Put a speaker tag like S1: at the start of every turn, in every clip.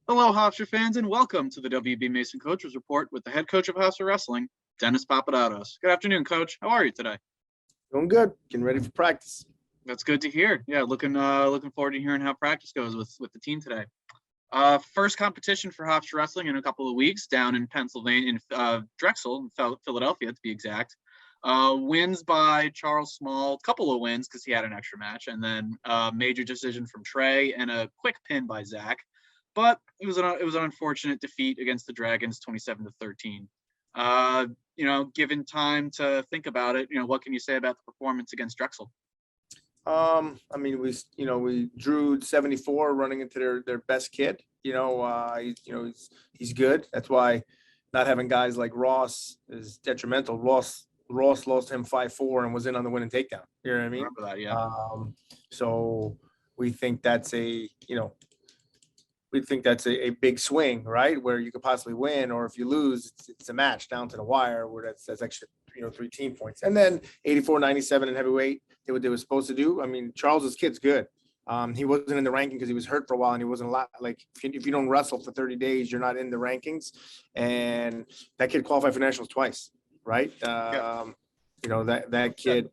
S1: Hello, Hofstra fans, and welcome to the WB Mason Coaches Report with the head coach of Hofstra Wrestling, Dennis Papadatos. Good afternoon, Coach. How are you today?
S2: Doing good. Getting ready for practice.
S1: That's good to hear. Yeah, looking forward to hearing how practice goes with the team today. First competition for Hofstra Wrestling in a couple of weeks down in Pennsylvania, in Drexel, Philadelphia to be exact. Wins by Charles Small, couple of wins because he had an extra match, and then major decision from Trey and a quick pin by Zach. But it was an unfortunate defeat against the Dragons, 27-13. Given time to think about it, what can you say about the performance against Drexel?
S2: We drew 74 running into their best kid. He's good. That's why not having guys like Ross is detrimental. Ross lost him 5-4 and was in on the winning takedown. You know what I mean?
S1: Remember that, yeah.
S2: So we think that's a big swing, right? Where you could possibly win, or if you lose, it's a match down to the wire where that's extra, 3 team points. And then 84-97 in heavyweight, did what they were supposed to do. I mean, Charles's kid's good. He wasn't in the ranking because he was hurt for a while, and he wasn't a lot. Like if you don't wrestle for 30 days, you're not in the rankings. And that kid qualified for nationals twice, right? That kid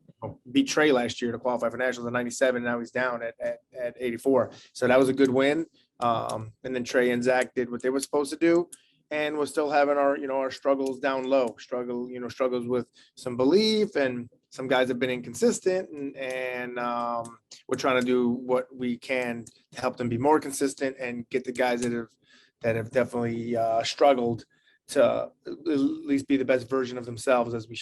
S2: beat Trey last year to qualify for nationals at 97. Now he's down at 84. So that was a good win. And then Trey and Zach did what they were supposed to do, and we're still having our struggles down low. Struggles with some belief, and some guys have been inconsistent, and we're trying to do what we can to help them be more consistent and get the guys that have definitely struggled to at least be the best version of themselves as we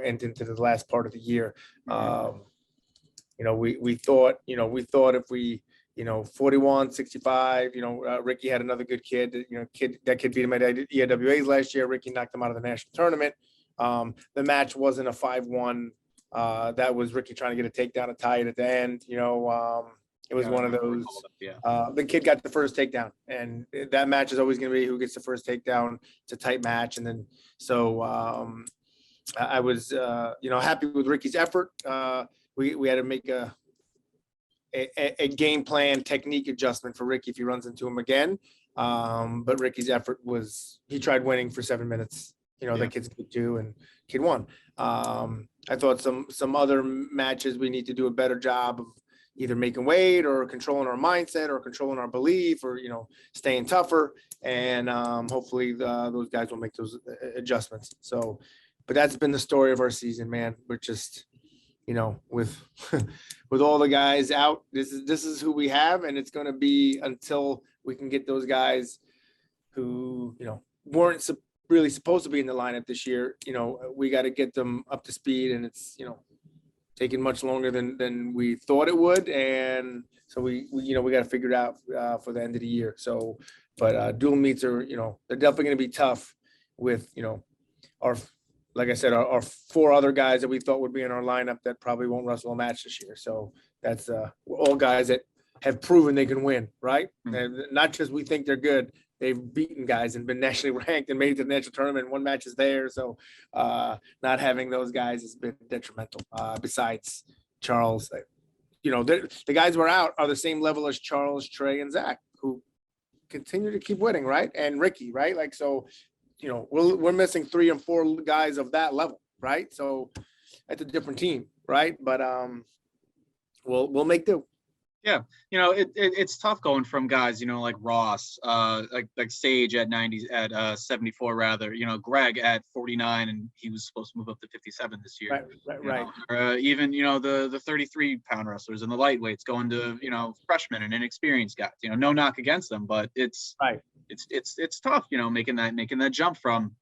S2: end into the last part of the year. We thought if we 41, 65, Ricky had another good kid, that kid beat him at EWAs last year. Ricky knocked him out of the national tournament. The match wasn't a 5-1. That was Ricky trying to get a takedown to tie it at the end. It was one of those. The kid got the first takedown, and that match is always going to be who gets the first takedown. It's a tight match, and then I was happy with Ricky's effort. We had to make a game plan technique adjustment for Ricky if he runs into him again. But Ricky's effort was, he tried winning for 7 minutes. That kid's good too, and kid won. I thought some other matches we need to do a better job of either making weight or controlling our mindset or controlling our belief or, staying tougher. And hopefully those guys will make those adjustments. So, but that's been the story of our season, man. We're just, with all the guys out, this is who we have, and it's going to be until we can get those guys who weren't really supposed to be in the lineup this year. We got to get them up to speed, and it's taking much longer than we thought it would, and so we got to figure it out for the end of the year. So, but dual meets are they're definitely going to be tough with our. Like I said, our 4 other guys that we thought would be in our lineup that probably won't wrestle a match this year. So that's all guys that have proven they can win, right? Mm-hmm. And not just we think they're good. They've beaten guys and been nationally ranked and made it to the national tournament. One match is there. So not having those guys has been detrimental. Besides Charles, the guys who are out are the same level as Charles, Trey, and Zach, who continue to keep winning, right? And Ricky, right? Like, so we're missing 3 and 4 guys of that level, right? So that's a different team, right? But we'll make do.
S1: Yeah, it's tough going from guys, like Ross, like Sage at 90, at 74 rather, Greg at 49, and he was supposed to move up to 57 this year.
S2: Right.
S1: Or even the 33-pound wrestlers and the lightweights going to freshmen and inexperienced guys. No knock against them, but it's
S2: right.
S1: It's tough, making that jump from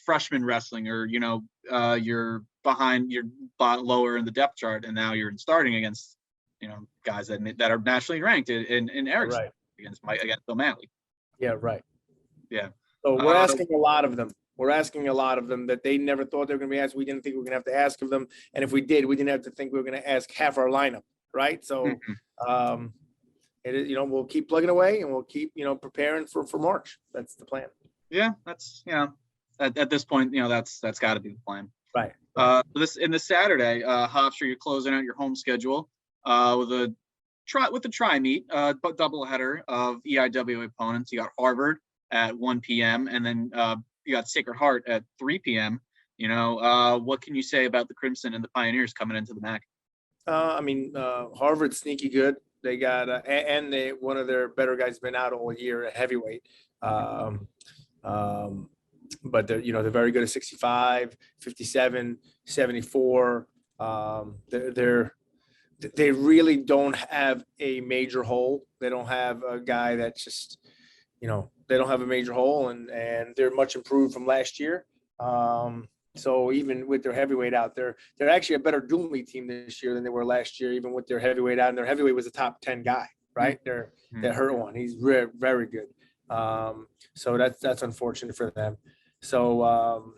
S1: freshman wrestling, or you're behind, you're lower in the depth chart, and now you're starting against guys that are nationally ranked in Eric's
S2: right.
S1: against O'Malley.
S2: Yeah, right.
S1: Yeah.
S2: So we're asking a lot of them. We're asking a lot of them that they never thought they were going to be asked. We didn't think we were going to have to ask of them, and if we did, we didn't have to think we were going to ask half our lineup, right? So. It is, we'll keep plugging away, and we'll keep, preparing for March. That's the plan.
S1: Yeah, that's, at this point, that's got to be the plan.
S2: Right.
S1: This Saturday, Hofstra, you're closing out your home schedule with a the tri meet, but doubleheader of EIWA opponents. You got Harvard at 1 p.m. and then you got Sacred Heart at 3 p.m. What can you say about the Crimson and the Pioneers coming into the MAC?
S2: Harvard's sneaky good. They got one of their better guys been out all year at heavyweight. But they're very good at 65, 57, 74. They really don't have a major hole. They don't have a guy that's just, they don't have a major hole, and they're much improved from last year. So even with their heavyweight out, they're actually a better dual meet team this year than they were last year, even with their heavyweight out. And their heavyweight was a top 10 guy, right? They hurt one. He's very good. So that's unfortunate for them. So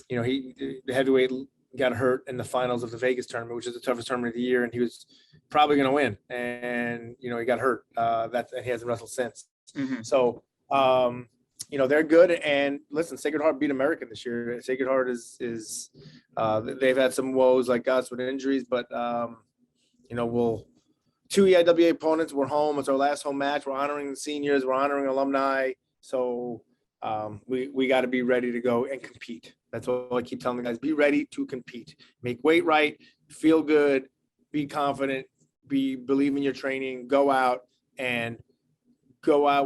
S2: the heavyweight got hurt in the finals of the Vegas tournament, which is the toughest tournament of the year, and he was probably going to win. And he got hurt. And he hasn't wrestled since. So. They're good. And listen, Sacred Heart beat American this year. Sacred Heart is they've had some woes like us with injuries, but two EIWA opponents. We're home. It's our last home match. We're honoring the seniors. We're honoring alumni. So we got to be ready to go and compete. That's what I keep telling the guys. Be ready to compete. Make weight right. Feel good. Be confident. Believe in your training. Go out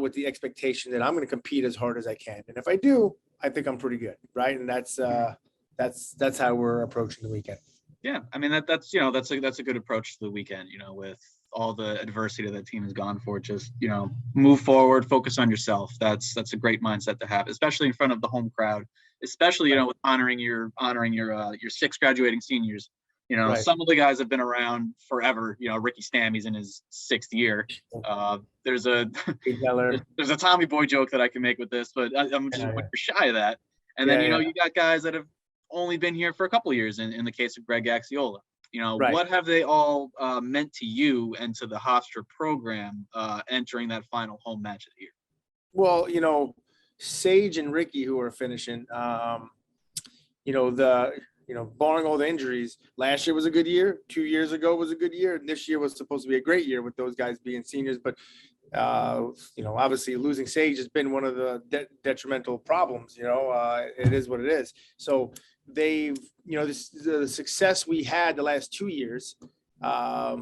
S2: with the expectation that I'm going to compete as hard as I can. And if I do, I think I'm pretty good. Right. And that's how we're approaching the weekend.
S1: Yeah. I mean, that's a good approach to the weekend, with all the adversity that team has gone for. Just, move forward, focus on yourself. That's a great mindset to have, especially in front of the home crowd, especially, with honoring your 6 graduating seniors.
S2: Right.
S1: Some of the guys have been around forever. Ricky Stammy's in his 6th year. There's a Tommy Boy joke that I can make with this, but I'm just you're shy of that. And then, you got guys that have only been here for a couple of years in the case of Greg Axiola.
S2: Right.
S1: What have they all meant to you and to the Hofstra program entering that final home match of the year?
S2: Well, Sage and Ricky, who are finishing, barring all the injuries, last year was a good year. 2 years ago was a good year. And this year was supposed to be a great year with those guys being seniors. But, obviously losing Sage has been one of the detrimental problems. It is what it is. So they've, the success we had the last 2 years, a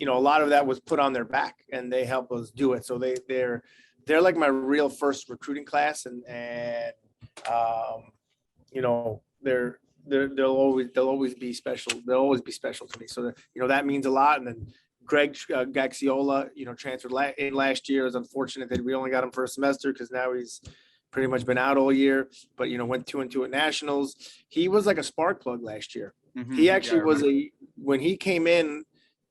S2: lot of that was put on their back, and they help us do it. So they're like my real first recruiting class, and they'll always be special. They'll always be special to me. So that means a lot. And then Greg Gaxiola, transferred in last year. It was unfortunate that we only got him for a semester, because now he's pretty much been out all year, but went 2-2 at nationals. He was like a spark plug last year. He actually when he came in,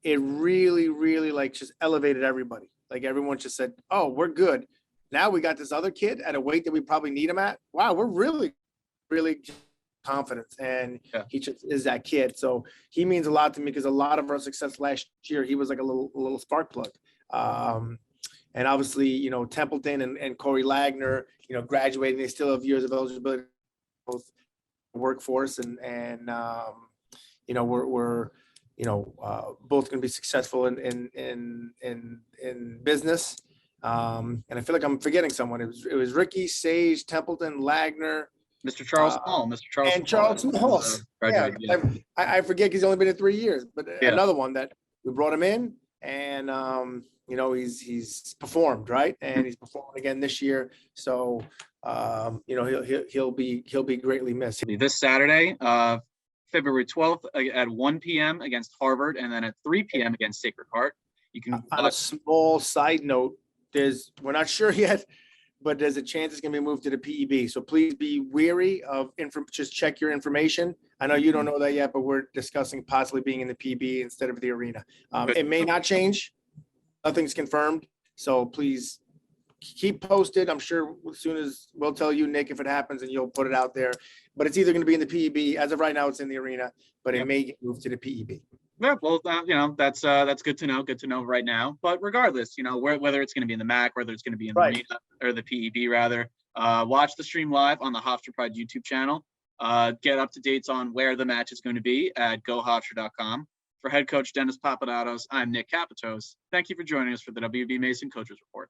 S2: it really, really just elevated everybody. Like everyone just said, oh, we're good. Now we got this other kid at a weight that we probably need him at. Wow. We're really, really confidence, and he just is that kid. So he means a lot to me, because a lot of our success last year, he was like a little spark plug. And obviously, Templeton and Corey Lagner, graduating, they still have years of eligibility, both workforce, and we're both going to be successful in business. And I feel like I'm forgetting someone. It was Ricky, Sage, Templeton, Lagner,
S1: Mr. Charles Small,
S2: Charles Small. I forget, because he's only been in 3 years, but another one that we brought him in, and he's performed, right, and he's performing again this year. So he'll be greatly missed.
S1: This Saturday, February 12th at 1 p.m. against Harvard, and then at 3 p.m. against Sacred Heart. You can.
S2: On a small side note, we're not sure yet, but there's a chance it's going to be moved to the PEB. So please be wary of just check your information. I know you don't know that yet, but we're discussing possibly being in the PEB instead of the arena. It may not change. Nothing's confirmed. So please keep posted. I'm sure as soon as we'll tell you, Nick, if it happens, and you'll put it out there. But it's either going to be in the PEB. As of right now, it's in the arena, but it may get moved to the PEB.
S1: Yeah, well, that's good to know. Good to know right now. But regardless, whether it's going to be in the MAC, whether it's going to be in the arena or the PEB rather, watch the stream live on the Hofstra Pride YouTube channel. Get up to dates on where the match is going to be at gohofstra.com. For head coach Dennis Papadatos, I'm Nick Capitos. Thank you for joining us for the WB Mason Coaches Report.